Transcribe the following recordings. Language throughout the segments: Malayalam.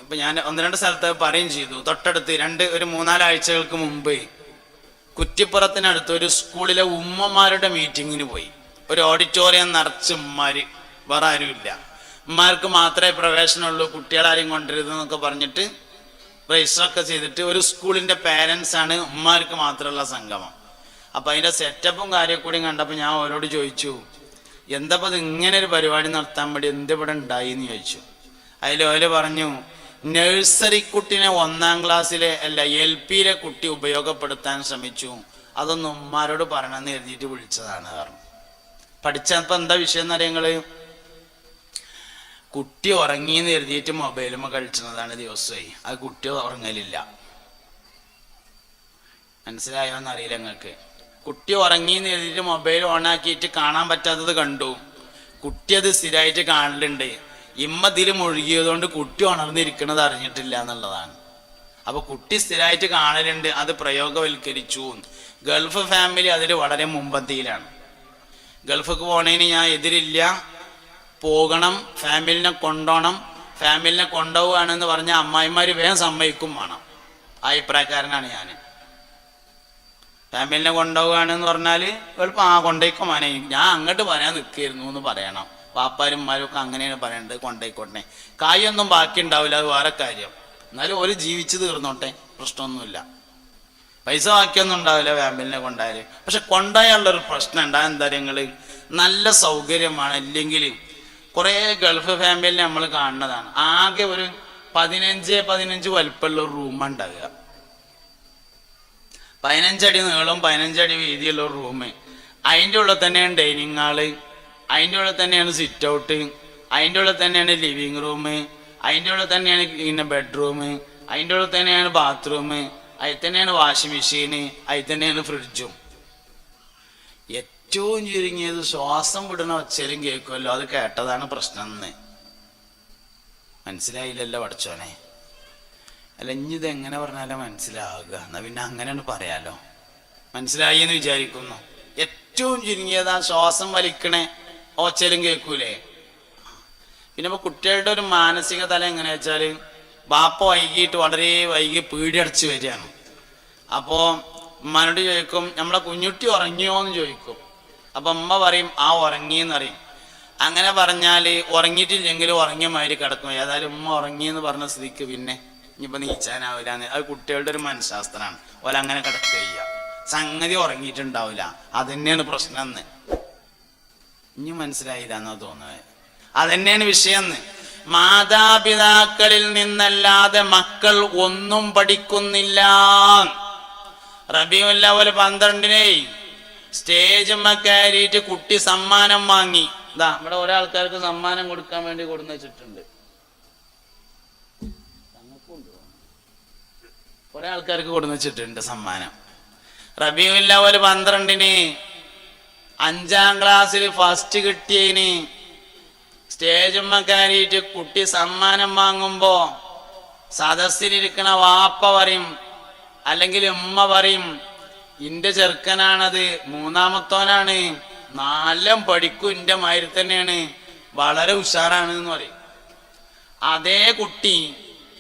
ഇപ്പൊ ഞാൻ ഒന്ന് രണ്ട് സ്ഥലത്ത് പറയും ചെയ്തു. തൊട്ടടുത്ത് ഒരു 3-4 ആഴ്ചകൾക്ക് മുമ്പ് കുറ്റിപ്പുറത്തിനടുത്ത് ഒരു സ്കൂളിലെ ഉമ്മമാരുടെ മീറ്റിങ്ങിന് പോയി. ഒരു ഓഡിറ്റോറിയം നിറച്ച് ഉമ്മാര്, വേറെ ആരുമില്ല. ഉമ്മാർക്ക് മാത്രമേ പ്രവേശനമുള്ളൂ, കുട്ടികളാരെയും കൊണ്ടുവരുതെന്നൊക്കെ പറഞ്ഞിട്ട് രജിസ്റ്ററൊക്കെ ചെയ്തിട്ട് ഒരു സ്കൂളിന്റെ പേരൻസ് ആണ്, ഉമ്മാർക്ക് മാത്രമുള്ള സംഗമം. അപ്പൊ അതിന്റെ സെറ്റപ്പും കാര്യമൊക്കെ കൂടി കണ്ടപ്പോൾ ഞാൻ അവരോട് ചോദിച്ചു, എന്താ ഇത് ഇങ്ങനെ ഒരു പരിപാടി നടത്താൻ വേണ്ടി എന്തിവിടെ ഉണ്ടായി എന്ന് ചോദിച്ചു. അതിൽ ഓല് പറഞ്ഞു, നഴ്സറി കുട്ടിനെ 1-ാം ക്ലാസ്സിലെ LP കുട്ടി ഉപയോഗപ്പെടുത്താൻ ശ്രമിച്ചു, അതൊന്നും ഉമ്മാരോട് പറയണമെന്ന് എഴുതിയിട്ട് വിളിച്ചതാണ് പറഞ്ഞു. പഠിച്ചപ്പോ എന്താ വിഷയം എന്നറിയങ്ങള്, കുട്ടി ഉറങ്ങിന്ന് എഴുതിയിട്ട് മൊബൈലുമ്മ കളിച്ചതാണ് ദിവസമായി. അത് കുട്ടി ഉറങ്ങലില്ല. മനസ്സിലായോന്നറിയില്ല നിങ്ങൾക്ക്. കുട്ടി ഉറങ്ങിന്ന് എഴുതിയിട്ട് മൊബൈൽ ഓണാക്കിയിട്ട് കാണാൻ പറ്റാത്തത് കണ്ടു. കുട്ടി അത് സ്ഥിരമായിട്ട് കാണലുണ്ട്. ഇതിൽ മുഴുകിയതുകൊണ്ട് കുട്ടി ഉണർന്നിരിക്കണത് അറിഞ്ഞിട്ടില്ല എന്നുള്ളതാണ്. അപ്പൊ കുട്ടി സ്ഥിരമായിട്ട് കാണലുണ്ട്, അത് പ്രയോഗവൽക്കരിച്ചു. ഗൾഫ് ഫാമിലി അതിൽ വളരെ മുമ്പന്തിയിലാണ്. ഗൾഫിക്ക് പോണേന് ഞാൻ എതിരില്ല, പോകണം, ഫാമിലിനെ കൊണ്ടുപോകണം. ഫാമിലിനെ കൊണ്ടുപോവുകയാണെന്ന് പറഞ്ഞാൽ അമ്മായിമാര് വേഗം സമ്മതിക്കും വേണം. ആ അഭിപ്രായക്കാരനാണ് ഞാൻ. ഫാമിലിനെ കൊണ്ടുപോവുകയാണെന്ന് പറഞ്ഞാൽ എളുപ്പം കൊണ്ടേക്കോ മാനേ, ഞാൻ അങ്ങോട്ട് പറയാൻ നിൽക്കായിരുന്നു എന്ന് പറയണം. വാപ്പാരുമാരും ഒക്കെ അങ്ങനെയാണ് പറയേണ്ടത്, കൊണ്ടേക്കോട്ടെ. കായൊന്നും ബാക്കി ഉണ്ടാവില്ല, അത് വേറെ കാര്യം. എന്നാലും ഒരു ജീവിച്ച് തീർന്നോട്ടെ, പ്രശ്നമൊന്നുമില്ല. പൈസ ബാക്കിയൊന്നും ഉണ്ടാവില്ല ഫാമിലിനെ കൊണ്ടായാല്. പക്ഷെ കൊണ്ടായുള്ളൊരു പ്രശ്നം ഉണ്ടാകും. എന്താ നിങ്ങള്, നല്ല സൗകര്യമാണ്. അല്ലെങ്കിൽ കുറേ ഗൾഫ് ഫാമിലിനെ നമ്മൾ കാണുന്നതാണ്, ആകെ ഒരു 15 വലിപ്പമുള്ള ഒരു റൂം ഉണ്ടാകുക. 15 അടി നീളം 15 അടി വീതിയുള്ള ഒരു റൂം. അതിൻ്റെ ഉള്ളിൽ തന്നെയാണ് ഡൈനിങ് ഹാള്, അതിൻ്റെ ഉള്ളിൽ തന്നെയാണ് സിറ്റ് ഔട്ട്, അതിൻ്റെ ഉള്ളിൽ തന്നെയാണ് ലിവിങ് റൂം, അതിൻ്റെ ഉള്ളിൽ തന്നെയാണ് പിന്നെ ബെഡ്റൂം, അതിൻ്റെ ഉള്ളിൽ തന്നെയാണ് ബാത്റൂം, അതിൽ തന്നെയാണ് വാഷിംഗ് മെഷീന്, അതിൽ തന്നെയാണ് ഫ്രിഡ്ജും. ഏറ്റവും ചുരുങ്ങിയത് ശ്വാസം വിടണ ഒച്ചലും കേൾക്കുമല്ലോ, അത് കേട്ടതാണ് പ്രശ്നം എന്ന്. മനസ്സിലായില്ലല്ലോ പഠിച്ചോനെ. അല്ല, ഇനി ഇതെങ്ങനെ പറഞ്ഞാലോ മനസ്സിലാവുക, എന്നാ പിന്നെ അങ്ങനെയാണ് പറയാലോ. മനസ്സിലായി എന്ന് വിചാരിക്കുന്നു. ഏറ്റവും ചുരുങ്ങിയത് ആ ശ്വാസം വലിക്കണേ ഓച്ചലും കേൾക്കൂലേ. പിന്നെ ഇപ്പൊ കുട്ടികളുടെ ഒരു മാനസിക തലം എങ്ങനെയാ വെച്ചാല്, ബാപ്പ വൈകിട്ട് വളരെ വൈകി പീടിയടച്ച് വരികയാണ്. അപ്പോ ഉമ്മാനോട് ചോദിക്കും, നമ്മളെ കുഞ്ഞുട്ടി ഉറങ്ങിയോ എന്ന് ചോദിക്കും. അപ്പൊ ഉമ്മ പറയും, ഉറങ്ങിയെന്ന് പറയും. അങ്ങനെ പറഞ്ഞാല് ഉറങ്ങിയിട്ടില്ലെങ്കിലും ഉറങ്ങിയ മാതിരി കിടക്കും. ഏതായാലും ഉമ്മ ഉറങ്ങിയെന്ന് പറഞ്ഞ സ്ഥിതിക്ക് പിന്നെ ഇനിയിപ്പോ നീച്ചാനാവില്ല. അത് കുട്ടികളുടെ ഒരു മനഃശാസ്ത്രമാണ്. ഓല അങ്ങനെ കിടക്കുക ചെയ്യുക, സംഗതി ഉറങ്ങിയിട്ടുണ്ടാവില്ല. അതന്നെയാണ് പ്രശ്നം എന്ന്. ഇനി മനസ്സിലായില്ല എന്നാ തോന്നുന്നത്. അതന്നെയാണ് വിഷയം എന്ന്. മാതാപിതാക്കളിൽ നിന്നല്ലാതെ മക്കൾ ഒന്നും പഠിക്കുന്നില്ല. റബീഉൽ അവ്വൽ 12-ന് സ്റ്റേജുമ്മ കയറിയിട്ട് കുട്ടി സമ്മാനം വാങ്ങി. ഇതാ ഇവിടെ ഒരാൾക്കാർക്ക് സമ്മാനം കൊടുക്കാൻ വേണ്ടി കൊടുന്ന് വെച്ചിട്ടുണ്ട്. ഒരാൾക്കാർക്ക് കൊടുന്ന് വെച്ചിട്ടുണ്ട് സമ്മാനം. റബീഉൽ അവ്വൽ 12-ന് 5-ാം ക്ലാസ്സിൽ ഫസ്റ്റ് കിട്ടിയതിന് സ്റ്റേജുമ്മ കയറിയിട്ട് കുട്ടി സമ്മാനം വാങ്ങുമ്പോ സദസ്സിലിരിക്കണ വാപ്പ പറയും, അല്ലെങ്കിൽ ഉമ്മ പറയും, ഇന്റെ ചെറുക്കനാണത്, 3-മത്തോനാണ്, നല്ല പഠിക്കും, ഇന്റെ മാതിരി തന്നെയാണ്, വളരെ ഉഷാറാണ് എന്ന് പറയും. അതേ കുട്ടി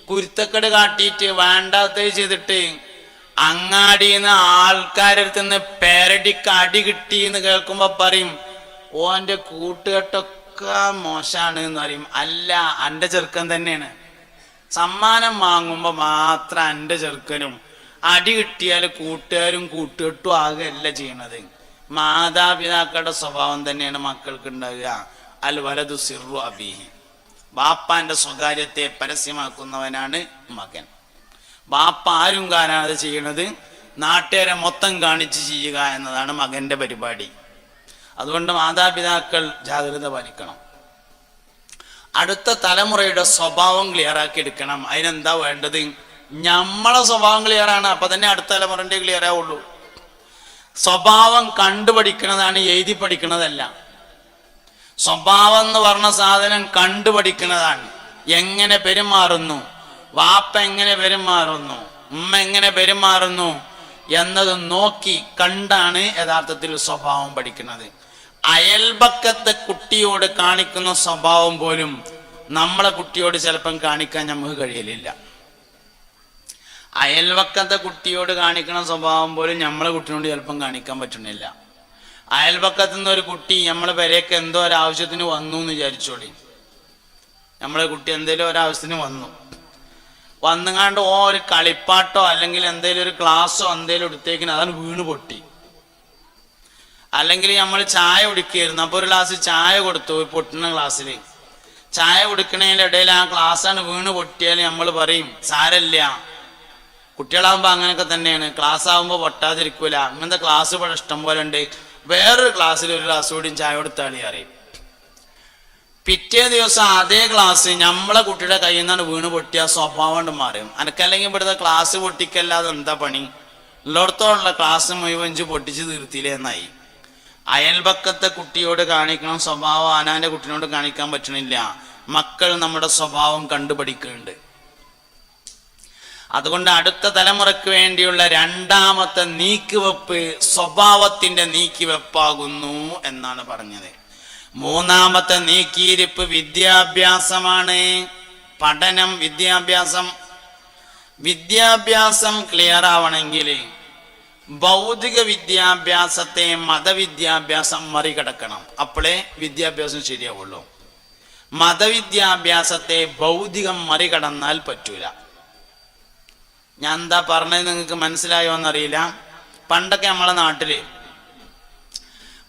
കുരുത്തക്കേട് കാട്ടിയിട്ട് വേണ്ടാത്ത ചെയ്തിട്ട് അങ്ങാടിന്ന് ആൾക്കാരുടെ അടുത്ത് നിന്ന് പേരടിക്ക് അടി കിട്ടി എന്ന് കേൾക്കുമ്പോ പറയും, ഓന്റെ കൂട്ടുകെട്ടൊക്കെ മോശാണ് എന്ന് പറയും. അല്ല, അന്റെ ചെറുക്കൻ തന്നെയാണ്. സമ്മാനം വാങ്ങുമ്പോ മാത്രം അന്റെ ചെറുക്കനും, അടി കിട്ടിയാൽ കൂട്ടുകാരും കൂട്ടുകെട്ടും ആകെയല്ല ചെയ്യണത്. മാതാപിതാക്കളുടെ സ്വഭാവം തന്നെയാണ് മക്കൾക്ക് ഉണ്ടാവുക. അൽ വലതു സിർറു അബീഹി, ബാപ്പാന്റെ സ്വകാര്യത്തെ പരസ്യമാക്കുന്നവനാണ് മകൻ. ബാപ്പ ആരും കാണാതെ ചെയ്യണത് നാട്ടുകാരെ മൊത്തം കാണിച്ച് ചെയ്യുക എന്നതാണ് മകന്റെ പരിപാടി. അതുകൊണ്ട് മാതാപിതാക്കൾ ജാഗ്രത പാലിക്കണം. അടുത്ത തലമുറയുടെ സ്വഭാവം ക്ലിയറാക്കി എടുക്കണം. അതിനെന്താ വേണ്ടത്? നമ്മളെ സ്വഭാവം ക്ലിയറാണ്, അപ്പൊ തന്നെ അടുത്ത തലമുറന്റെ ക്ലിയർ ആവുള്ളൂ. സ്വഭാവം കണ്ടുപഠിക്കണതാണ്, എഴുതി പഠിക്കണതല്ല. സ്വഭാവം എന്ന് പറഞ്ഞ സാധനം കണ്ടുപഠിക്കുന്നതാണ്. എങ്ങനെ പെരുമാറുന്നു, വാപ്പ എങ്ങനെ പെരുമാറുന്നു, ഉമ്മ എങ്ങനെ പെരുമാറുന്നു എന്നത് നോക്കി കണ്ടാണ് യഥാർത്ഥത്തിൽ സ്വഭാവം പഠിക്കുന്നത്. അയൽപക്കത്തെ കുട്ടിയോട് കാണിക്കുന്ന സ്വഭാവം പോലും നമ്മളെ കുട്ടിയോട് ചിലപ്പം കാണിക്കാൻ നമുക്ക് കഴിയലില്ല. അയൽവക്കത്തെ കുട്ടിയോട് കാണിക്കണ സ്വഭാവം പോലും നമ്മളെ കുട്ടിയോട് ചിലപ്പം കാണിക്കാൻ പറ്റുന്നില്ല. അയൽവക്കത്തു നിന്ന് ഒരു കുട്ടി നമ്മളെ പെരേക്ക് എന്തോ ഒരാവശ്യത്തിന് വന്നു എന്ന് വിചാരിച്ചോളി. നമ്മളെ കുട്ടി എന്തെങ്കിലും ഒരാവശ്യത്തിന് വന്നുകാണ്ട് ഒരു കളിപ്പാട്ടോ അല്ലെങ്കിൽ എന്തെങ്കിലും ഒരു ക്ലാസ്സോ എന്തെങ്കിലും എടുത്തേക്കിന് അതാണ് വീണ് പൊട്ടി. അല്ലെങ്കിൽ നമ്മൾ ചായ കുടിക്കുകയായിരുന്നു, അപ്പോൾ ഒരു ഗ്ലാസ് ചായ കൊടുത്തു, പൊട്ടുന്ന ഗ്ലാസ്സിൽ ചായ കുടിക്കണതിൻ്റെ ഇടയിൽ ആ ഗ്ലാസ്സാണ് വീണ് പൊട്ടിയാൽ നമ്മൾ പറയും സാരല്ല. കുട്ടികളാകുമ്പോൾ അങ്ങനെയൊക്കെ തന്നെയാണ്, ക്ലാസ് ആകുമ്പോൾ പൊട്ടാതിരിക്കൂല. അങ്ങനത്തെ ക്ലാസ് ഇവിടെ ഇഷ്ടം പോലെ ഉണ്ട്, വേറൊരു ക്ലാസ്സിൽ ഒരു ഗ്ലാസ് കൂടിയും ചായ കൊടുത്താളി അറിയും. പിറ്റേ ദിവസം അതേ ക്ലാസ് നമ്മളെ കുട്ടിയുടെ കയ്യിൽ നിന്നാണ് വീണ് പൊട്ടിയ സ്വഭാവം കൊണ്ട് മാറും. അനക്കല്ലെങ്കിൽ ഇവിടുത്തെ ക്ലാസ് പൊട്ടിക്കല്ലാതെ എന്താ പണി, ഉള്ളിടത്തോളം ക്ലാസ് മുഴുവൻ പൊട്ടിച്ച് തീർത്തില്ലേ എന്നായി. അയൽപക്കത്തെ കുട്ടിയോട് കാണിക്കണം സ്വഭാവം ആനാന്റെ കുട്ടിനോട് കാണിക്കാൻ പറ്റണില്ല. മക്കൾ നമ്മുടെ സ്വഭാവം കണ്ടുപഠിക്കുന്നുണ്ട്. അതുകൊണ്ട് അടുത്ത തലമുറയ്ക്ക് വേണ്ടിയുള്ള രണ്ടാമത്തെ നീക്കിവെപ്പ് സ്വഭാവത്തിന്റെ നീക്കിവെപ്പാകുന്നു എന്നാണ് പറഞ്ഞത്. മൂന്നാമത്തെ നീക്കിയിരിപ്പ് വിദ്യാഭ്യാസമാണ്. പഠനം, വിദ്യാഭ്യാസം ക്ലിയർ ആവണമെങ്കിൽ ഭൗതിക വിദ്യാഭ്യാസത്തെ മതവിദ്യാഭ്യാസം മറികടക്കണം. അപ്പോഴേ വിദ്യാഭ്യാസം ശരിയാവുള്ളൂ. മതവിദ്യാഭ്യാസത്തെ ഭൗതികം മറികടന്നാൽ പറ്റൂല. ഞാൻ എന്താ പറഞ്ഞത് നിങ്ങൾക്ക് മനസ്സിലായോ എന്നറിയില്ല. പണ്ടൊക്കെ നമ്മളെ നാട്ടില്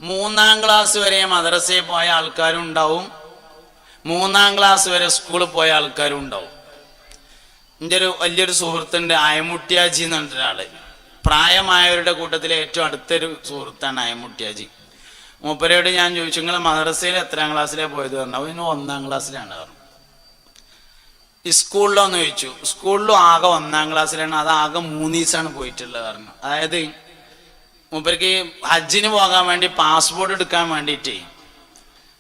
3ാം ക്ലാസ് വരെ മദ്രസയിൽ പോയ ആൾക്കാരും ഉണ്ടാവും, 3ാം ക്ലാസ് വരെ സ്കൂളിൽ പോയ ആൾക്കാരും ഉണ്ടാവും. എൻ്റെ ഒരു വലിയൊരു സുഹൃത്തുണ്ട്, അയമുട്ടിയാജി എന്ന് പറഞ്ഞൊരാള്. പ്രായമായവരുടെ കൂട്ടത്തിലെ ഏറ്റവും അടുത്തൊരു സുഹൃത്താണ് അയമുട്ടിയാജി. മൂപ്പരോട് ഞാൻ ചോദിച്ചു, നിങ്ങൾ മദ്രസയിൽ എത്രാം ക്ലാസ്സിലാണ് പോയത് പറഞ്ഞു. അവന് 1ാം ക്ലാസ്സിലാണ് പറഞ്ഞു. സ്കൂളിലോ എന്ന് ചോദിച്ചു. സ്കൂളിലും ആകെ 1ാം ക്ലാസ്സിലാണ്, അത് ആകെ 3 ദിവസമാണ് പോയിട്ടുള്ളത് പറഞ്ഞു. അതായത് മൂപ്പർക്ക് ഹജ്ജിന് പോകാൻ വേണ്ടി പാസ്പോർട്ട് എടുക്കാൻ വേണ്ടിയിട്ടേ,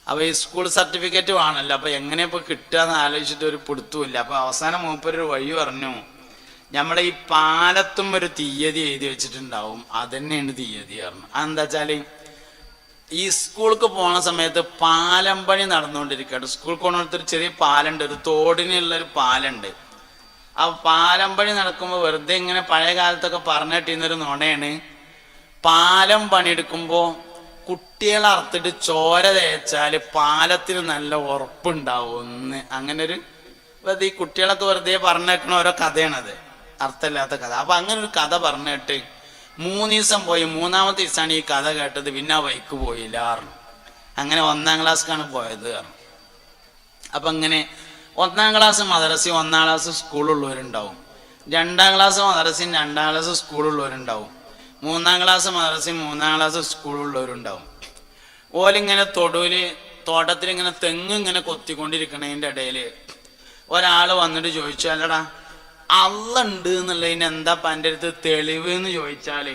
അപ്പോൾ ഈ സ്കൂൾ സർട്ടിഫിക്കറ്റ് വേണമല്ലോ, അപ്പോൾ എങ്ങനെ ഇപ്പോൾ കിട്ടുക എന്ന് ആലോചിച്ചിട്ട് ഒരു പിടുത്തുമില്ല. അപ്പോൾ അവസാനം മൂപ്പരൊരു വഴി പറഞ്ഞു, നമ്മളെ ഈ പാലത്തും ഒരു തീയതി എഴുതി വെച്ചിട്ടുണ്ടാവും, അതന്നെയാണ് തീയതി പറഞ്ഞു. അതെന്താ വെച്ചാൽ ഈ സ്കൂൾക്ക് പോണ സമയത്ത് പാലം പണി നടന്നുകൊണ്ടിരിക്കുകയാണ്. സ്കൂൾ പോണടുത്തൊരു ചെറിയ പാലുണ്ട്, ഒരു തോടിനുള്ളൊരു പാലുണ്ട്. ആ പാലം പണി നടക്കുമ്പോൾ വെറുതെ ഇങ്ങനെ പഴയ കാലത്തൊക്കെ പറഞ്ഞിട്ടിരുന്നൊരു നുണയാണ്, പാലം പണിയെടുക്കുമ്പോൾ കുട്ടികളെ അറുത്തിട്ട് ചോര തേച്ചാൽ പാലത്തിന് നല്ല ഉറപ്പുണ്ടാവും എന്ന്. അങ്ങനെ ഒരു ഈ കുട്ടികളൊക്കെ വെറുതെ പറഞ്ഞേക്കണ ഓരോ കഥയാണത്, അർത്ഥമില്ലാത്ത കഥ. അപ്പൊ അങ്ങനെ ഒരു കഥ പറഞ്ഞിട്ട് 3 ദിവസം പോയി, 3ാമത്തെ ദിവസമാണ് ഈ കഥ കേട്ടത്. പിന്നെ ആ വൈക്ക് പോയില്ല പറഞ്ഞു. അങ്ങനെ 1ാം ക്ലാസ്സിലാണ് പോയത് പറഞ്ഞു. അപ്പൊ ഇങ്ങനെ 1ാം ക്ലാസ് മദ്രസയും 1ാം ക്ലാസ് സ്കൂളുള്ളവരുണ്ടാവും, 2ാം ക്ലാസ് മദ്രസയും 2ാം ക്ലാസ് സ്കൂളുള്ളവരുണ്ടാവും, 3ാം ക്ലാസ് മദ്രസയും 3ാം ക്ലാസ് സ്കൂളുള്ളവരുണ്ടാവും. ഓലിങ്ങനെ തോട്ടത്തിൽ ഇങ്ങനെ തെങ്ങ് ഇങ്ങനെ കൊത്തിക്കൊണ്ടിരിക്കണതിൻ്റെ ഇടയിൽ ഒരാൾ വന്നിട്ട് ചോദിച്ചു, അല്ലടാ അള്ള ഉണ്ട് എന്നുള്ളതിന് എന്താ എൻ്റെ അടുത്ത് തെളിവ് എന്ന് ചോദിച്ചാല്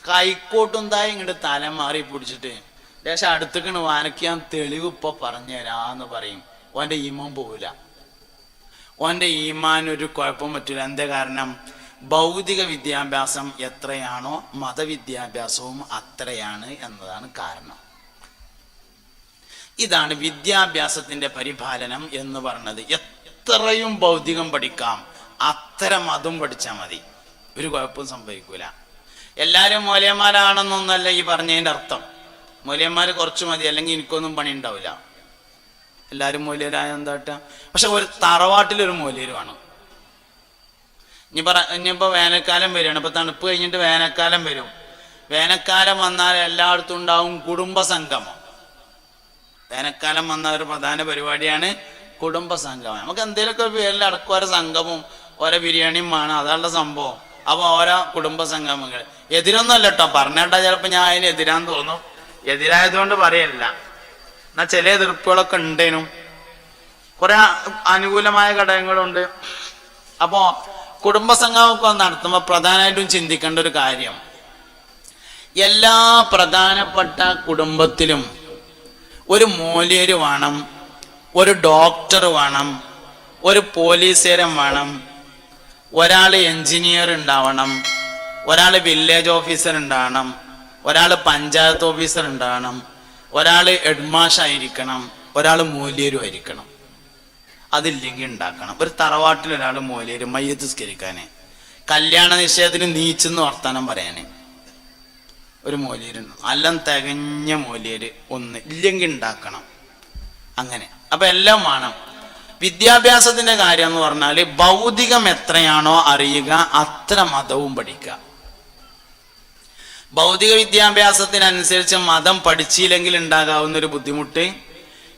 കൈക്കോട്ടും തായി ഇങ്ങോട്ട് തല മാറി പിടിച്ചിട്ട് ദേശം അടുത്തേക്കണ് വാനക്ക് ഞാൻ തെളിവ് ഇപ്പൊ പറഞ്ഞുതരാന്ന് പറയും. ഓൻ്റെ ഈമാൻ പോവില്ല, ഓൻ്റെ ഈമാൻ ഒരു കുഴപ്പം പറ്റില്ല. എന്താ കാരണം? ഭൗതിക വിദ്യാഭ്യാസം എത്രയാണോ മതവിദ്യാഭ്യാസവും അത്രയാണ് എന്നതാണ് കാരണം. ഇതാണ് വിദ്യാഭ്യാസത്തിന്റെ പരിപാലനം എന്ന് പറഞ്ഞത്. എത്രയും ഭൗതികം പഠിക്കാം, അത്തരം അതും പഠിച്ചാൽ മതി, ഒരു കുഴപ്പവും സംഭവിക്കൂല. എല്ലാവരും മൂല്യന്മാരാണെന്നൊന്നല്ല ഈ പറഞ്ഞതിൻ്റെ അർത്ഥം. മൂല്യന്മാർ കുറച്ച് മതി, അല്ലെങ്കിൽ എനിക്കൊന്നും പണി ഉണ്ടാവില്ല. എല്ലാവരും മൂല്യരായ എന്താട്ട, പക്ഷെ ഒരു തറവാട്ടിലൊരു മൂല്യരുമാണ്. ഇനിയിപ്പോൾ വേനൽക്കാലം വരികയാണ്, ഇപ്പൊ തണുപ്പ് കഴിഞ്ഞിട്ട് വേനൽക്കാലം വരും. വേനൽക്കാലം വന്നാൽ എല്ലായിടത്തും ഉണ്ടാവും കുടുംബസംഗമം. വേനൽക്കാലം വന്ന ഒരു പ്രധാന പരിപാടിയാണ് കുടുംബസംഗമം. നമുക്ക് എന്തെങ്കിലുമൊക്കെ ഒരു പേരിൽ അടക്കം ഓരോ സംഗമവും ഓരോ ബിരിയാണിയും വേണം, അതാണുള്ള സംഭവം. അപ്പൊ ഓരോ കുടുംബസംഗമങ്ങൾ എതിരൊന്നും അല്ല കേട്ടോ, പറഞ്ഞേട്ടാ ചിലപ്പോൾ ഞാൻ അതിന് എതിരാന്ന് തോന്നും. എതിരായതുകൊണ്ട് പറയല്ല, എന്നാ ചില എതിർപ്പുകളൊക്കെ ഉണ്ടേനും കുറെ അനുകൂലമായ ഘടകങ്ങളുണ്ട്. അപ്പോ കുടുംബസംഗമൊക്കെ നടത്തുമ്പോൾ പ്രധാനമായിട്ടും ചിന്തിക്കേണ്ട ഒരു കാര്യം, എല്ലാ പ്രധാനപ്പെട്ട കുടുംബത്തിലും ഒരു മൂല്യര് വേണം, ഒരു ഡോക്ടർ വേണം, ഒരു പോലീസുകാരൻ വേണം, ഒരാൾ എഞ്ചിനീയർ ഉണ്ടാവണം, ഒരാൾ വില്ലേജ് ഓഫീസർ ഉണ്ടാവണം, ഒരാൾ പഞ്ചായത്ത് ഓഫീസർ ഉണ്ടാവണം, ഒരാൾ ഹെഡ്മാഷ് ആയിരിക്കണം, ഒരാൾ മൂല്യരും ആയിരിക്കണം. അതില്ലെങ്കിൽ ഉണ്ടാക്കണം. ഒരു തറവാട്ടിൽ ഒരാൾ മോലേര് മയ്യത്ത് നിസ്കരിക്കാൻ, കല്യാണ നിശ്ചയത്തിന് നീച്ചെന്ന് വർത്താനം പറയാൻ ഒരു മോലേരുണ്ട്. എല്ലാം തികഞ്ഞ മോലേര് ഒന്ന് ഇല്ലെങ്കിൽ ഉണ്ടാക്കണം. അങ്ങനെ അപ്പൊ എല്ലാം വേണം. വിദ്യാഭ്യാസത്തിന്റെ കാര്യം എന്ന് പറഞ്ഞാൽ ഭൗതികം എത്രയാണോ അറിയുക അത്ര മതവും പഠിക്കുക. ഭൗതിക വിദ്യാഭ്യാസത്തിനനുസരിച്ച് മതം പഠിച്ചില്ലെങ്കിൽ ഉണ്ടാകാവുന്ന ഒരു ബുദ്ധിമുട്ട്,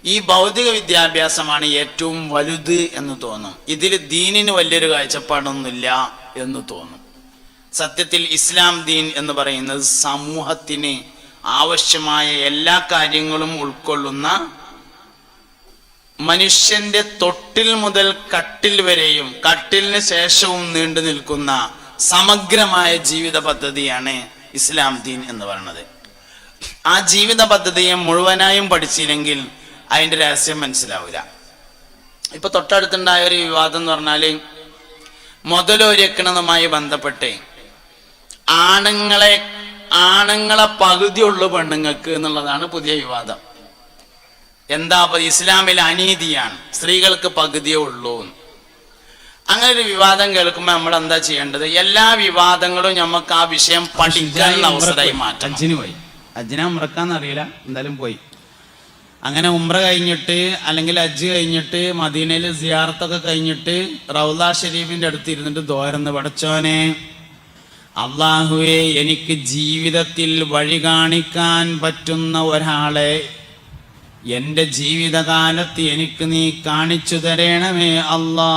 ഈ ഭൗതിക വിദ്യാഭ്യാസമാണ് ഏറ്റവും വലുത് എന്ന് തോന്നും. ഇതിൽ ദീനിന് വലിയൊരു കാഴ്ചപ്പാടൊന്നുമില്ല എന്ന് തോന്നും. സത്യത്തിൽ ഇസ്ലാം ദീൻ എന്ന് പറയുന്നത് സമൂഹത്തിന് ആവശ്യമായ എല്ലാ കാര്യങ്ങളും ഉൾക്കൊള്ളുന്ന, മനുഷ്യന്റെ തൊട്ടിൽ മുതൽ കട്ടിൽ വരെയും കട്ടിലിന് ശേഷവും നീണ്ടു നിൽക്കുന്ന സമഗ്രമായ ജീവിത പദ്ധതിയാണ് ഇസ്ലാം ദീൻ എന്ന് പറയുന്നത്. ആ ജീവിത പദ്ധതിയെ മുഴുവനായും പഠിച്ചില്ലെങ്കിൽ അതിന്റെ രഹസ്യം മനസ്സിലാവില്ല. ഇപ്പൊ തൊട്ടടുത്തുണ്ടായ ഒരു വിവാദം എന്ന് പറഞ്ഞാല് മുതലൊരുക്കണതുമായി ബന്ധപ്പെട്ട് ആണുങ്ങളെ പകുതിയുള്ളു പെണ്ണുങ്ങൾക്ക് എന്നുള്ളതാണ് പുതിയ വിവാദം. എന്താ ഇസ്ലാമിൽ അനീതിയാണ്, സ്ത്രീകൾക്ക് പകുതിയേ ഉള്ളൂ. അങ്ങനെ ഒരു വിവാദം കേൾക്കുമ്പോൾ നമ്മൾ എന്താ ചെയ്യേണ്ടത്? എല്ലാ വിവാദങ്ങളും നമുക്ക് ആ വിഷയം പഠിക്കാനുള്ള അവസരമായി മാറ്റാം. അജ്ജിനെ ഉംറക്കാന്ന് അറിയില്ല, എന്തായാലും പോയി. അങ്ങനെ ഉംറ കഴിഞ്ഞിട്ട് അല്ലെങ്കിൽ ഹജ്ജ് കഴിഞ്ഞിട്ട് മദീനയിൽ സിയാറത്തൊക്കെ കഴിഞ്ഞിട്ട് റൗള ഷരീഫിന്റെ അടുത്ത് ഇരുന്നിട്ട് ദുആ പടച്ചോനെ, അള്ളാഹുവേ, എനിക്ക് ജീവിതത്തിൽ വഴി കാണിക്കാൻ പറ്റുന്ന ഒരാളെ എൻ്റെ ജീവിതകാലത്ത് എനിക്ക് നീ കാണിച്ചു തരണമേ അല്ലാ.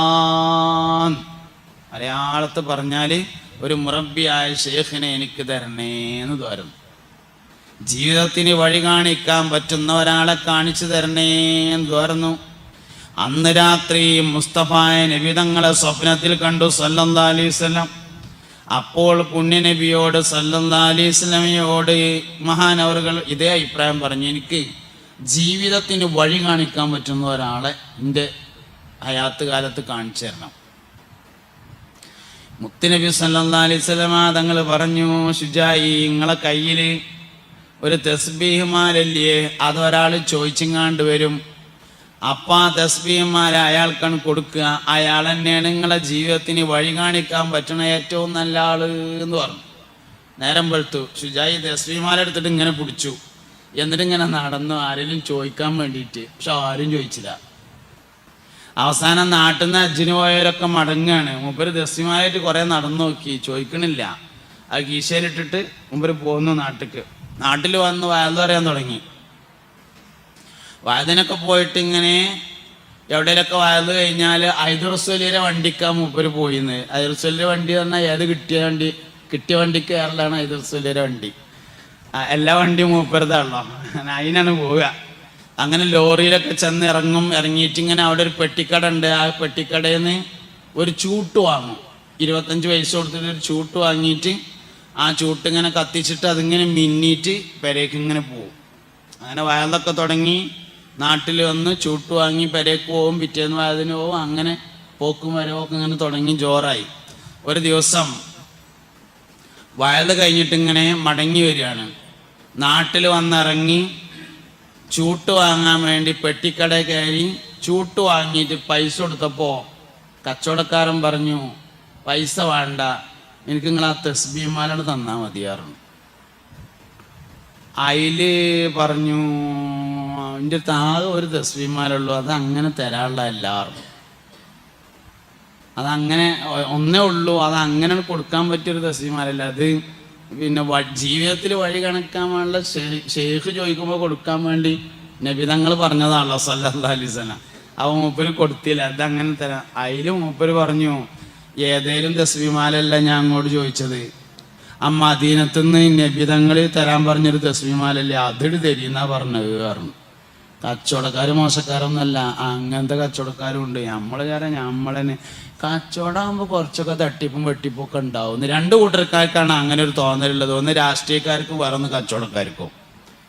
മലയാളത്ത് പറഞ്ഞാൽ ഒരു മുറബിയായ ഷേഖിനെ എനിക്ക് തരണേന്ന് തോരുന്നു. ജീവിതത്തിന് വഴി കാണിക്കാൻ പറ്റുന്ന ഒരാളെ കാണിച്ചു തരണേന്ന് തോരുന്നു. അന്ന് രാത്രി മുസ്തഫായ നബി തങ്ങളെ സ്വപ്നത്തിൽ കണ്ടു സല്ലല്ലാഹു അലൈഹി വസല്ലം. അപ്പോൾ പുണ്യനബിയോട് സല്ലല്ലാഹു അലൈഹി വസല്ലമയോട് മഹാനവറുകൾ ഇതേ അഭിപ്രായം പറഞ്ഞു, എനിക്ക് ജീവിതത്തിന് വഴി കാണിക്കാൻ പറ്റുന്ന ഒരാളെ എൻ്റെ ഹയാത്ത് കാലത്ത് കാണിച്ചു തരണം. മുത്തുനബി സല്ലല്ലാഹു അലൈഹി വസല്ലമ തങ്ങൾ പറഞ്ഞു, ശുജായി, നിങ്ങളെ കയ്യിൽ ഒരു തസ്ബീഹ് മാലല്ലേ, അതൊരാൾ ചോദിച്ചെങ്ങാണ്ട് വരും. അപ്പം ആ തസ്ബീഹ് മാല അയാൾക്കാണ് കൊടുക്കുക. അയാൾ തന്നെയാണ് നിങ്ങളെ ജീവിതത്തിന് വഴി കാണിക്കാൻ പറ്റണ ഏറ്റവും നല്ല ആള് എന്ന് പറഞ്ഞു. നേരം വെളുത്തു. ശുജായി തസ്ബീഹ് മാല എടുത്തിട്ട് ഇങ്ങനെ പിടിച്ചു. എന്നിട്ട് ഇങ്ങനെ നടന്നു ആരെങ്കിലും ചോദിക്കാൻ വേണ്ടിയിട്ട്. പക്ഷെ ആരും ചോദിച്ചില്ല. അവസാനം നാട്ടിൽ നിന്ന് ഹജ്ജിന് പോയവരൊക്കെ മടങ്ങാണ്. മൂപ്പര് ദസ്യമായിട്ട് കുറെ നടന്നു നോക്കി, ചോദിക്കണില്ല. അത് കീശയിലിട്ടിട്ട് മൂപ്പര് പോന്നു നാട്ടിക്ക്. നാട്ടിൽ വന്ന് വയൽ പറയാൻ തുടങ്ങി. വയതിനൊക്കെ പോയിട്ട് ഇങ്ങനെ എവിടെയൊക്കെ വയൽ കഴിഞ്ഞാൽ ഐദുറസ്വലിയുടെ വണ്ടിക്കാണ് മൂപ്പര് പോയിന്ന്. ഐദുറസ്വലിയുടെ വണ്ടി പറഞ്ഞാൽ ഏത് കിട്ടിയ വണ്ടിക്ക് കയറലാണ് ഐദുറസ്വലിയുടെ വണ്ടി. എല്ലാ വണ്ടിയും മൂപ്പരുതാണല്ലോ, അതിനാണ് പോവുക. അങ്ങനെ ലോറിയിലൊക്കെ ചെന്ന് ഇറങ്ങിയിട്ട് ഇങ്ങനെ അവിടെ ഒരു പെട്ടിക്കട ഉണ്ട്. ആ പെട്ടിക്കടയിൽ നിന്ന് ഒരു ചൂട്ട് വാങ്ങും. 25 പൈസ കൊടുത്തിട്ട് ഒരു ചൂട്ട് വാങ്ങിയിട്ട് ആ ചൂട്ട് ഇങ്ങനെ കത്തിച്ചിട്ട് അതിങ്ങനെ മിന്നിയിട്ട് പെരേക്ക് ഇങ്ങനെ പോവും. അങ്ങനെ വയലൊക്കെ തുടങ്ങി നാട്ടിൽ വന്ന് ചൂട്ട് വാങ്ങി പെരേക്ക് പോവും. പിറ്റേന്ന് വയതിന് പോവും. അങ്ങനെ പോക്കും വരവൊക്കെ ഇങ്ങനെ തുടങ്ങി ജോറായി. ഒരു ദിവസം വയൽ കഴിഞ്ഞിട്ട് ഇങ്ങനെ മടങ്ങി വരികയാണ്. നാട്ടിൽ വന്നിറങ്ങി ചൂട്ട് വാങ്ങാൻ വേണ്ടി പെട്ടിക്കട കയറി ചൂട്ട് വാങ്ങിയിട്ട് പൈസ കൊടുത്തപ്പോൾ കച്ചവടക്കാരൻ പറഞ്ഞു, പൈസ വേണ്ട, എനിക്ക് നിങ്ങൾ ആ തസ്ബീഹ് മാല തന്നാൽ മതിയായിരുന്നു. അതില് പറഞ്ഞു, എൻ്റെ താഴെ ഒരു തസ്ബീഹ് മാല ഉള്ളൂ, അത് അങ്ങനെ തരാനുള്ള എല്ലാവരും, അതങ്ങനെ ഒന്നേ ഉള്ളൂ, അത് അങ്ങനെ കൊടുക്കാൻ പറ്റിയൊരു തസ്ബീഹ് മാലല്ല. അത് പിന്നെ ജീവിതത്തിൽ വഴി കണക്കാൻ വേണ്ട ഷെയ്ഖ് ചോദിക്കുമ്പോൾ കൊടുക്കാൻ വേണ്ടി നബി തങ്ങൾ പറഞ്ഞതാണല്ലോ സല്ലല്ലാഹു അലൈഹി വസല്ലം. അവൻ മൂപ്പര് കൊടുത്തില്ല, അതങ്ങനെ തരാം. അതിലും മൂപ്പര് പറഞ്ഞു, ഏതേലും തസ്ബീഹ് മാലല്ല ഞാൻ അങ്ങോട്ട് ചോദിച്ചത്, ആ മദീനത്തുനിന്ന് നബി തങ്ങൾ തരാൻ പറഞ്ഞൊരു തസ്ബീഹ് മാലല്ലേ, അതിട് തരീന്നാ പറഞ്ഞത് പറഞ്ഞു. കച്ചവടക്കാർ മോശക്കാരൊന്നുമല്ല, അങ്ങനത്തെ കച്ചവടക്കാരും ഉണ്ട്. നമ്മളെ കച്ചവടമാകുമ്പോൾ കുറച്ചൊക്കെ തട്ടിപ്പും വെട്ടിപ്പും ഒക്കെ ഉണ്ടാവും. 2 കൂട്ടർക്കാർക്കാണ് അങ്ങനെ ഒരു തോന്നലുള്ളത്. ഒന്ന് രാഷ്ട്രീയക്കാർക്കും വേറെ ഒന്ന് കച്ചവടക്കാർക്കും.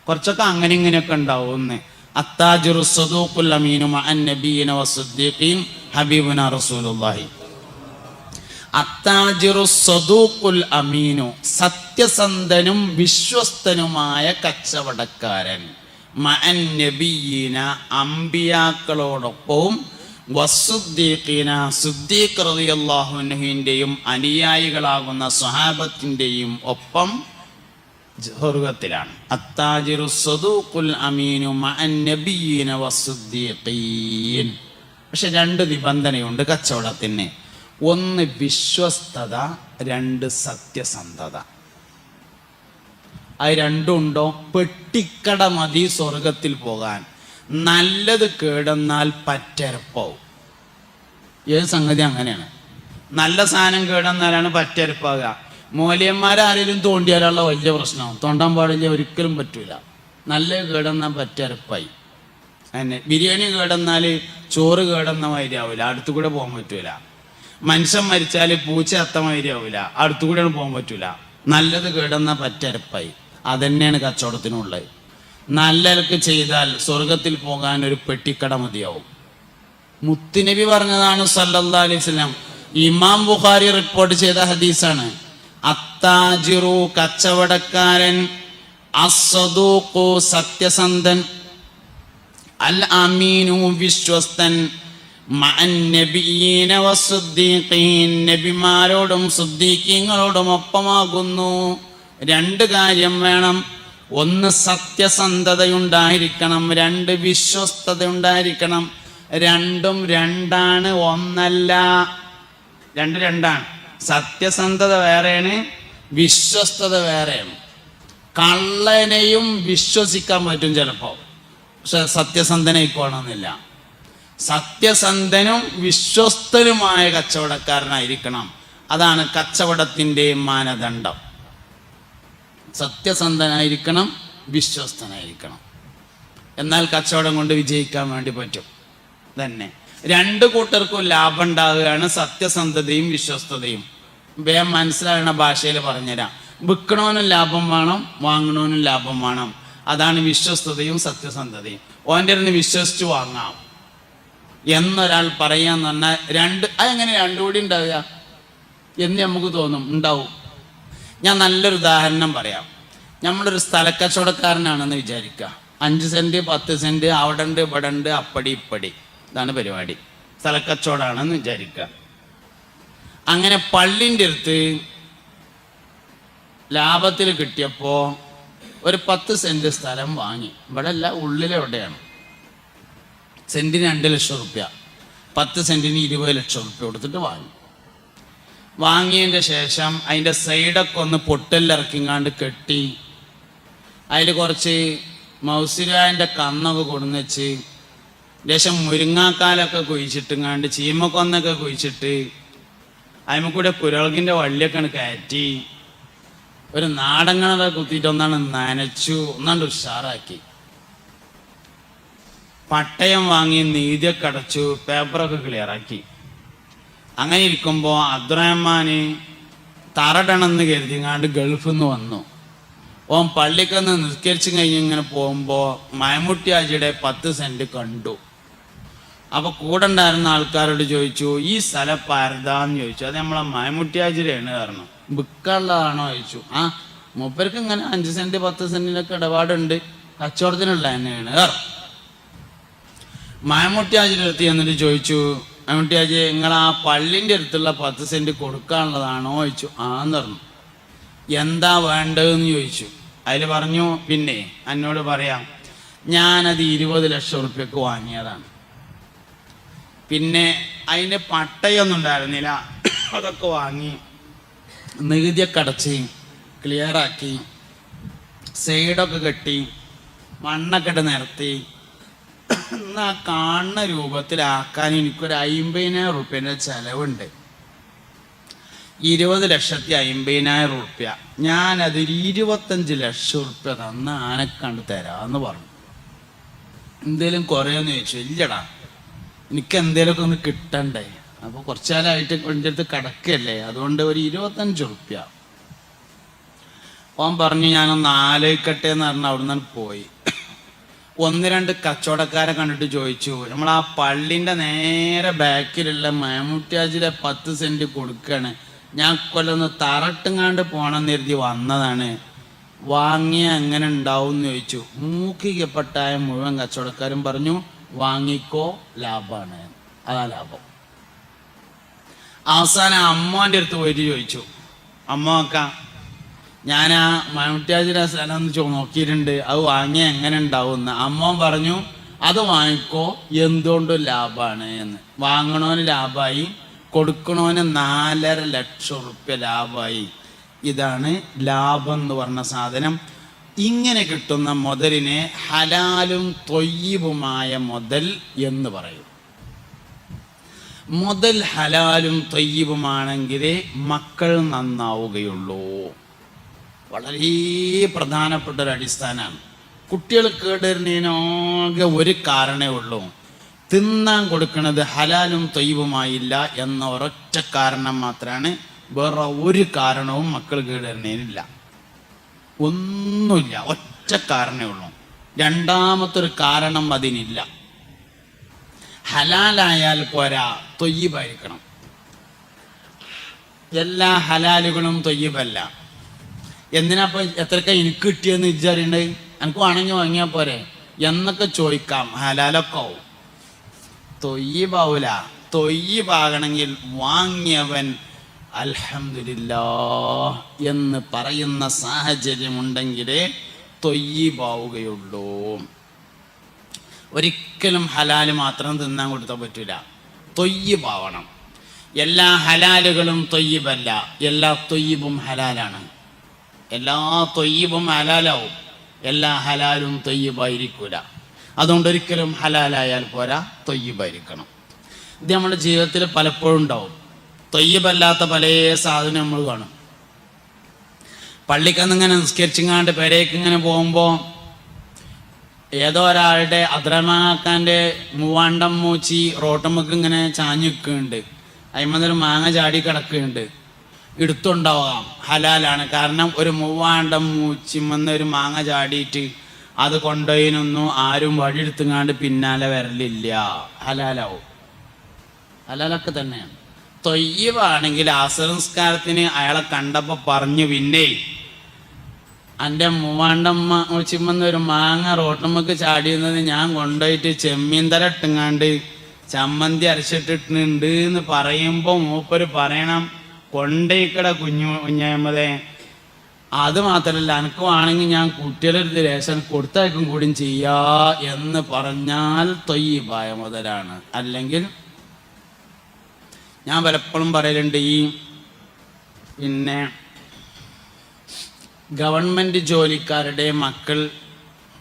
കുറച്ചൊക്കെ അങ്ങനെ ഇങ്ങനെയൊക്കെ ഉണ്ടാവും. അത്താജിറു സദൂഖുൽ അമീനു മഅൻ നബിയ്യിന വസ്സദ്ദീഖീൻ ഹബീബുനാ റസൂലുള്ളാഹി. അത്താജിറു സദൂഖുൽ അമീനു, സത്യസന്ധനും വിശ്വസ്തനുമായ കച്ചവടക്കാരൻ, മഅൻ നബിയ്യിന, അമ്പിയാക്കളോടൊപ്പവും, വസ്സുദ്ദീഖീന സുദ്ദീഖ് റളിയല്ലാഹു അൻഹുവിൻ്റെയും അനുയായികളാകുന്ന സ്വഹാബത്തിൻ്റെയും ഒപ്പം സ്വർഗത്തിലാണ്. അത്താജിറു സ്വദൂഖുൽ അമീനു മഅൻ നബിയ്യീന വസ്സുദ്ദീഖീൻ. പക്ഷെ 2 നിബന്ധനയുണ്ട് കച്ചവടത്തിന്. 1 വിശ്വസ്തത, 2 സത്യസന്ധത. അത് രണ്ടും ഉണ്ടോ? പെട്ടിക്കട മതി സ്വർഗത്തിൽ പോകാൻ. നല്ലത് കേടെന്നാൽ പറ്റരപ്പാവും. ഏത് സംഗതി അങ്ങനെയാണ്. നല്ല സാധനം കേടെന്നാലാണ് പറ്റരപ്പാകുക. മൂല്യന്മാരാരെങ്കിലും തോണ്ടിയാലുള്ള വലിയ പ്രശ്നമാവും. തോണ്ടാൻ പാടില്ല, ഒരിക്കലും പറ്റൂല. നല്ല കേടെന്നാൽ പറ്റരപ്പായി. അങ്ങനെ ബിരിയാണി കേടെന്നാൽ ചോറ് കേടെന്ന മാതിരി ആവില്ല, അടുത്തുകൂടെ പോകാൻ പറ്റൂല. മനുഷ്യൻ മരിച്ചാൽ പൂച്ച അത്ത മാതിരി ആവില്ല, അടുത്തുകൂടെ പോകാൻ പറ്റൂല. നല്ലത് കേടെന്നാൽ പറ്റരപ്പായി. അതന്നെയാണ് കച്ചവടത്തിനുള്ളത്. നല്ലതൊക്കെ ചെയ്താൽ സ്വർഗത്തിൽ പോകാൻ ഒരു പെട്ടിക്കട മതിയാവും. മുത്തുനബി പറഞ്ഞതാണ് സല്ലല്ലാഹു അലൈഹി വസല്ലം. ഇമാം ബുഖാരി റിപ്പോർട്ട് ചെയ്ത ഹദീസാണ്. അത്താജിറു കച്ചവടക്കാരൻ, അസ്സദൂഖു സത്യസന്ധൻ, അൽ അമീനു വിശ്വസ്തൻ, മഅൻ നബിയ്യീന വസ്സുദ്ദീഖീൻ നബിമാരോടും സുദ്ദീഖീങ്ങളോടും ഒപ്പമാകുന്നു. 2 കാര്യം വേണം. 1 സത്യസന്ധതയുണ്ടായിരിക്കണം, 2 വിശ്വസ്തത ഉണ്ടായിരിക്കണം. രണ്ടും 2ആണ്, ഒന്നല്ല. 2 2ആണ്. സത്യസന്ധത വേറെയാണ്, വിശ്വസ്തത വേറെയാണ്. കള്ളനെയും വിശ്വസിക്കാൻ പറ്റും ചിലപ്പോൾ, പക്ഷെ സത്യസന്ധനായിക്കോണമെന്നില്ല. സത്യസന്ധനും വിശ്വസ്തനുമായ കച്ചവടക്കാരനായിരിക്കണം. അതാണ് കച്ചവടത്തിൻ്റെ മാനദണ്ഡം. സത്യസന്ധനായിരിക്കണം, വിശ്വസ്തനായിരിക്കണം. എന്നാൽ കച്ചവടം കൊണ്ട് വിജയിക്കാൻ വേണ്ടി പറ്റും. തന്നെ 2 കൂട്ടർക്കും ലാഭം ഉണ്ടാവുകയാണ്, സത്യസന്ധതയും വിശ്വസ്തതയും. വേഗം മനസ്സിലാകുന്ന ഭാഷയിൽ പറഞ്ഞുതരാം. വിൽക്കണവനും ലാഭം വേണം, വാങ്ങണവനും ലാഭം വേണം. അതാണ് വിശ്വസ്തതയും സത്യസന്ധതയും. ഓൻ്റെ അടുത്ത് വിശ്വസിച്ച് വാങ്ങാം എന്നൊരാൾ പറയാന്ന് പറഞ്ഞാൽ അതെങ്ങനെ 2 കൂടി ഉണ്ടാവുക എന്ന് നമുക്ക് തോന്നും. ഉണ്ടാവും. ഞാൻ നല്ലൊരു ഉദാഹരണം പറയാം. നമ്മളൊരു സ്ഥലക്കച്ചവടക്കാരനാണെന്ന് വിചാരിക്കുക. 5 സെൻറ്റ് 10 സെൻറ്റ് അവിടെ ഉണ്ട്, ഇവിടെ ഉണ്ട്, അപ്പടി ഇപ്പടി. ഇതാണ് പരിപാടി. സ്ഥലക്കച്ചവടമാണെന്ന് വിചാരിക്കുക. അങ്ങനെ പള്ളിൻ്റെ അടുത്ത് ലാഭത്തിൽ കിട്ടിയപ്പോൾ ഒരു 10 സെൻറ്റ് സ്ഥലം വാങ്ങി. ഇവിടെ അല്ല, ഉള്ളിലെവിടെയാണ്. സെൻറ്റിന് 2 ലക്ഷം റുപ്യ, 10 സെൻറ്റിന് 20 ലക്ഷം റുപ്യ കൊടുത്തിട്ട് വാങ്ങി. വാങ്ങിയതിൻ്റെ ശേഷം അതിൻ്റെ സൈഡൊക്കെ ഒന്ന് പൊട്ടലിറക്കിങ്ങാണ്ട് കെട്ടി, അതിൽ കുറച്ച് മൗസിരാൻ്റെ കന്നൊക്കെ കൊണ്ടുവന്ന് വെച്ച്, ശേഷം മുരിങ്ങാക്കാലൊക്കെ കുഴിച്ചിട്ടുങ്ങാണ്ട് ചീമക്കൊന്നൊക്കെ കുഴിച്ചിട്ട് അതിന് കൂടെ കുരളകിൻ്റെ വള്ളിയൊക്കെ കയറ്റി ഒരു നാടങ്ങളൊക്കെ കുത്തിയിട്ട് ഒന്നാണ് നനച്ചു, ഒന്നാണ്ട് ഉഷാറാക്കി. പട്ടയം വാങ്ങി നീതിയൊക്കെ അടച്ചു, പേപ്പറൊക്കെ ക്ലിയറാക്കി. അങ്ങനെ ഇരിക്കുമ്പോൾ അബ്ദുറഹ്മാന് തറടണമെന്ന് കരുതിങ്ങാണ്ട് ഗൾഫിൽ നിന്ന് വന്നു. ഓൻ പള്ളിക്കൊന്ന് നിസ്കരിച്ച് കഴിഞ്ഞ് ഇങ്ങനെ പോകുമ്പോൾ മയമുട്ടി ആജിയുടെ 10 സെൻറ്റ് കണ്ടു. അപ്പോൾ കൂടെ ഉണ്ടായിരുന്ന ആൾക്കാരോട് ചോദിച്ചു, ഈ സ്ഥലം പാരതാന്ന് ചോദിച്ചു. അത് നമ്മളെ മയമുട്ടി ആജിയുടെയാണ് കാരണം. വിൽക്കാനുള്ളതാണോ ചോദിച്ചു. ആ, മൂപ്പർക്ക് ഇങ്ങനെ 5 സെൻറ്റ് 10 സെൻറ്റിനൊക്കെ ഇടപാടുണ്ട്, കച്ചവടത്തിനുള്ള തന്നെയാണ്. മയമുട്ടി ആജിയുടെ അടുത്ത് എന്നിട്ട് ചോദിച്ചു, മയമുട്ടി ആജി നിങ്ങൾ ആ പള്ളിൻ്റെ അടുത്തുള്ള 10 സെൻറ്റ് കൊടുക്കാനുള്ളതാണോ ചോദിച്ചു. ആന്ന് പറഞ്ഞു. എന്താ വേണ്ടതെന്ന് ചോദിച്ചു. അതിൽ പറഞ്ഞു, പിന്നെ എന്നോട് പറയാം, ഞാനത് 20 ലക്ഷം റുപ്യക്ക് വാങ്ങിയതാണ്. പിന്നെ അതിൻ്റെ പട്ടയൊന്നും ഉണ്ടായിരുന്നില്ല, അതൊക്കെ വാങ്ങി നികുതിയൊക്കെ അടച്ച് ക്ലിയറാക്കി, സൈഡൊക്കെ കെട്ടി, മണ്ണൊക്കെ ഇട്ട് നിരത്തി. എന്നാൽ കാണുന്ന രൂപത്തിലാക്കാൻ എനിക്കൊരു 50,000 റുപ്യൻ്റെ ചിലവുണ്ട്. 20,50,000 റുപ്യ ഞാനതൊരു 25 ലക്ഷം റുപ്യ തന്ന് ആനക്കണ്ട് തരാമെന്ന് പറഞ്ഞു. എന്തേലും കുറയൊന്ന് ചോദിച്ചു. ഇല്ലടാ, എനിക്ക് എന്തേലുമൊക്കെ ഒന്ന് കിട്ടണ്ടേ, അപ്പോൾ കുറച്ച് കാലമായിട്ട് എൻ്റെ അടുത്ത് കിടക്കല്ലേ, അതുകൊണ്ട് ഒരു 25 റുപ്യ. ഓൻ പറഞ്ഞു ഞാനൊന്ന് ആലോചിക്കട്ടെ എന്ന് പറഞ്ഞാൽ അവിടെ നിന്ന് പോയി. 1-2 കച്ചവടക്കാരെ കണ്ടിട്ട് ചോദിച്ചു, നമ്മൾ ആ പള്ളിൻ്റെ നേരെ ബാക്കിലുള്ള മയമുട്ടിയാജിലെ 10 സെൻറ്റ് കൊടുക്കുകയാണ്, ഞാൻ കൊല്ലൊന്ന് തറട്ടുങ്ങാണ്ട് പോകണമെന്ന് കരുതി വന്നതാണ്, വാങ്ങിയ എങ്ങനെ ഉണ്ടാവും എന്ന് ചോദിച്ചു. മൂക്കിക്കപ്പെട്ടായ മുഴുവൻ കച്ചവടക്കാരും പറഞ്ഞു വാങ്ങിക്കോ, ലാഭമാണ്. അതാ ലാഭം. അവസാനം അമ്മോൻ്റെ അടുത്ത് പോയിട്ട് ചോദിച്ചു, അമ്മ നോക്കാം, ഞാൻ ആ മമ്മൂട്ടിയാജിയുടെ സ്ഥലം ഒന്ന് നോക്കിയിട്ടുണ്ട്, അത് വാങ്ങിയാൽ എങ്ങനെ ഉണ്ടാവും. അമ്മോൻ പറഞ്ഞു, അത് വാങ്ങിക്കോ, എന്തുകൊണ്ടും ലാഭമാണ് എന്ന്. വാങ്ങണോന് ലാഭമായി, കൊടുക്കണോന് 4.5 ലക്ഷം റുപ്യ ലാഭമായി. ഇതാണ് ലാഭം എന്ന് പറഞ്ഞ സാധനം. ഇങ്ങനെ കിട്ടുന്ന മുതലിനെ ഹലാലും തൊയ്യിബുമായ മുതൽ എന്ന് പറയും. മുതൽ ഹലാലും തൊയ്യിബുമാണെങ്കിലേ മക്കൾ നന്നാവുകയുള്ളൂ. വളരെ പ്രധാനപ്പെട്ട ഒരു അടിസ്ഥാനമാണ്. കുട്ടികൾ കേടുവരുന്നതിനാകെ ഒരു കാരണമേ ഉള്ളൂ, തിന്നാൻ കൊടുക്കുന്നത് ഹലാലും തൊയ്യിബുമായില്ല എന്ന ഒരൊറ്റ കാരണം മാത്രമാണ്. വേറെ ഒരു കാരണവും മക്കൾ കേടുവരുന്നതിനില്ല. ഒന്നുമില്ല, ഒറ്റ കാരണമേ ഉള്ളൂ. രണ്ടാമത്തൊരു കാരണം അതിനില്ല. ഹലാലായാൽ പോരാ, തൊയ്യിബായിരിക്കണം. എല്ലാ ഹലാലുകളും തൊയ്യിബല്ല. എന്തിനാ എത്രയൊക്കെ എനിക്ക് കിട്ടിയെന്ന് വിചാരിണ്ട്, എനിക്ക് വേണമെങ്കിൽ വാങ്ങിയാൽ പോരെ എന്നൊക്കെ ചോദിക്കാം. ഹലാലൊക്കെ ആവും, തൊയ്യിബാവൂല. തൊയ്യിബാകണമെങ്കിൽ വാങ്ങിയവൻ അൽഹംദുലില്ലാഹ് എന്ന് പറയുന്ന സാഹചര്യമുണ്ടെങ്കിലേ തൊയ്യിബാവുകയുള്ളൂ. ഒരിക്കലും ഹലാല് മാത്രം തിന്നാൻ കൊടുത്താൽ പറ്റൂല, തൊയ്യിബാവണം. എല്ലാ ഹലാലുകളും തൊയ്യിബല്ല, എല്ലാ തൊയ്യിബും ഹലാലാണ്. എല്ലാ തൊയ്യിബും ഹലാലാവും, എല്ലാ ഹലാലും തൊയ്യിബായിരിക്കൂല. അതുകൊണ്ട് ഒരിക്കലും ഹലാലായാൽ പോരാ, തൊയ്യിബായിരിക്കണം. ഇത് നമ്മുടെ ജീവിതത്തിൽ പലപ്പോഴും ഉണ്ടാവും. തൊയ്യിബല്ലാത്ത പല സാധനം നമ്മൾ കാണും. പള്ളിക്കന്നിങ്ങനെ നിസ്കരിച്ചിങ്ങാണ്ട് പെരേക്ക് ഇങ്ങനെ പോകുമ്പോൾ ഏതോ ഒരാളുടെ അദ്രമാക്കാൻ്റെ മൂവാണ്ടം മൂച്ചി റോട്ടമ്മക്ക് ഇങ്ങനെ ചാഞ്ഞു നിൽക്കുന്നുണ്ട്, അതിമന്നൊരു മാങ്ങ ചാടി കിടക്കുന്നുണ്ട്. എടുത്തുണ്ടാവാം, ഹലാലാണ്. കാരണം ഒരു മൂവാണ്ടം മൂച്ചിമെന്ന് ഒരു മാങ്ങ ചാടിയിട്ട് അത് കൊണ്ടുപോയിനൊന്നും ആരും വഴിയെടുത്തുങ്ങാണ്ട് പിന്നാലെ വരലില്ല, ഹലാലാവും. ഹലാലൊക്കെ തന്നെയാണ്. തൊയ്യിബാണെങ്കിൽ ആസംസ്കാരത്തിന് അയാളെ കണ്ടപ്പോൾ പറഞ്ഞു, പിന്നെ എൻ്റെ മൂവാണ്ടം മൂച്ചിമെന്ന് ഒരു മാങ്ങ റോട്ടമ്മക്ക് ചാടിയുന്നത് ഞാൻ കൊണ്ടുപോയിട്ട് ചെമ്മീൻ തല ഇട്ടുങ്ങാണ്ട് ചമ്മന്തി അരച്ചിട്ടിട്ടുണ്ട് എന്ന് പറയുമ്പോൾ മൂപ്പര് പറയണം, കൊണ്ടേക്കട കുഞ്ഞമ്മതേ, അത് മാത്രമല്ല എനിക്ക് വേണമെങ്കിൽ ഞാൻ കുട്ടികളുടെ രേഷൻ കൊടുത്തയക്കും കൂടി ചെയ്യാ എന്ന് പറഞ്ഞാൽ തൊയ്യിബായ മുതലാണ്. അല്ലെങ്കിൽ ഞാൻ പലപ്പോഴും പറയലുണ്ട്, ഈ പിന്നെ ഗവൺമെൻറ് ജോലിക്കാരുടെ മക്കൾ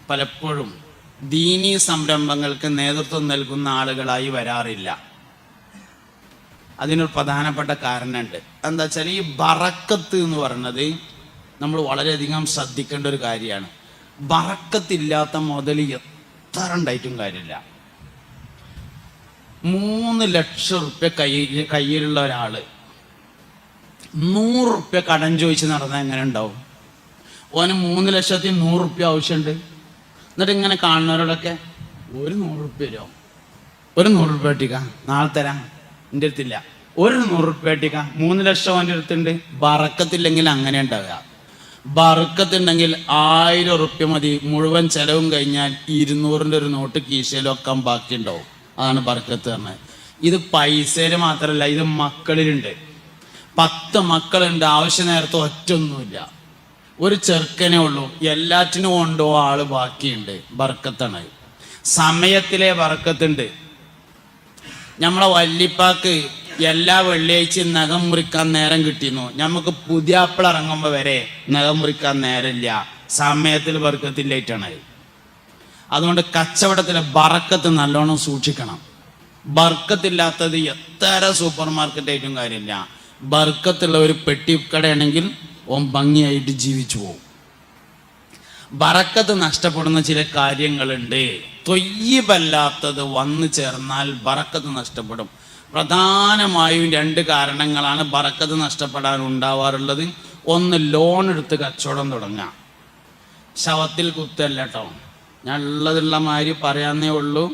പലപ്പോഴും ദീനീ സംരംഭങ്ങൾക്ക് നേതൃത്വം നൽകുന്ന ആളുകളായി വരാറില്ല. അതിനൊരു പ്രധാനപ്പെട്ട കാരണമുണ്ട്. എന്താ വെച്ചാൽ ഈ ബറക്കത്ത് എന്ന് പറയുന്നത് നമ്മൾ വളരെയധികം ശ്രദ്ധിക്കേണ്ട ഒരു കാര്യമാണ്. ബറക്കത്തില്ലാത്ത മുതൽ എത്ര ഉണ്ടായിട്ടും കാര്യമില്ല. 3 ലക്ഷം റുപ്യ കയ്യിലുള്ള ഒരാൾ 100 റുപ്യ കടം ചോദിച്ച് നടന്നാൽ എങ്ങനെ ഉണ്ടാവും? ഓന് 3,100,000 റുപ്യ ആവശ്യമുണ്ട്. എന്നിട്ട് ഇങ്ങനെ കാണുന്നവരോടൊക്കെ ഒരു 100 റുപ്യ തരുമോ, ഒരു 100 റുപ്യ ഇട്ടിക്ക, നാളെ തരാം, എൻ്റെ അടുത്തില്ല, ഒരു 100 റുപ്യ ഇട്ടിക്ക, 3 ലക്ഷം എൻ്റെ അടുത്തുണ്ട്. ബറക്കത്തില്ലെങ്കിൽ അങ്ങനെ ഉണ്ടാവുക. ബറക്കത്തുണ്ടെങ്കിൽ 1000 റുപ്യ മതി, മുഴുവൻ ചെലവും കഴിഞ്ഞാൽ 200ൻ്റെ ഒരു നോട്ട് കീശയിൽ വെക്കാൻ ബാക്കി ഉണ്ടാവും. അതാണ് ബറക്കത്ത് പറഞ്ഞത്. ഇത് പൈസയിൽ മാത്രമല്ല, ഇത് മക്കളിലുണ്ട്. 10 മക്കളുണ്ട്, ആവശ്യ നേരത്തെ ഒറ്റൊന്നുമില്ല, ഒരു ചെറുക്കനേ ഉള്ളൂ, എല്ലാറ്റിനും കൊണ്ടോ ആള് ബാക്കിയുണ്ട്. ബർക്കത്താണ്. സമയത്തിലെ ബർക്കത്തുണ്ട്. നമ്മളെ വല്ലിപ്പാക്ക് എല്ലാ വെള്ളിയാഴ്ചയും നഖം മുറിക്കാൻ നേരം കിട്ടിയിരുന്നു. നമുക്ക് പുതിയാപ്പിള ഇറങ്ങുമ്പോൾ വരെ നഖം മുറിക്കാൻ നേരമില്ല. സമയത്തിൽ ബർക്കത്തില്ലായിട്ടാണ്. അതുകൊണ്ട് കച്ചവടത്തിലെ ബറക്കത്ത് നല്ലോണം സൂക്ഷിക്കണം. ബർക്കത്തില്ലാത്തത് എത്ര സൂപ്പർ മാർക്കറ്റ് ആയിട്ടും കാര്യമില്ല. ബർക്കത്തുള്ള ഒരു പെട്ടിക്കടയാണെങ്കിൽ ഓൻ ഭംഗിയായിട്ട് ജീവിച്ചു പോകും. ബറക്കത്ത് നഷ്ടപ്പെടുന്ന ചില കാര്യങ്ങളുണ്ട്. തൊയ്യിബല്ലാത്തത് വന്നു ചേർന്നാൽ ബറക്കത്ത് നഷ്ടപ്പെടും. പ്രധാനമായും 2 കാരണങ്ങളാണ് ബറക്കത്ത് നഷ്ടപ്പെടാൻ ഉണ്ടാവാറുള്ളത്. ഒന്ന്, ലോൺ എടുത്ത് കച്ചവടം തുടങ്ങാം. ശവത്തിൽ കുത്തല്ല കേട്ടോ, ഞാൻ ഉള്ളതുള്ള മാതിരി പറയാന്നേ ഉള്ളൂ.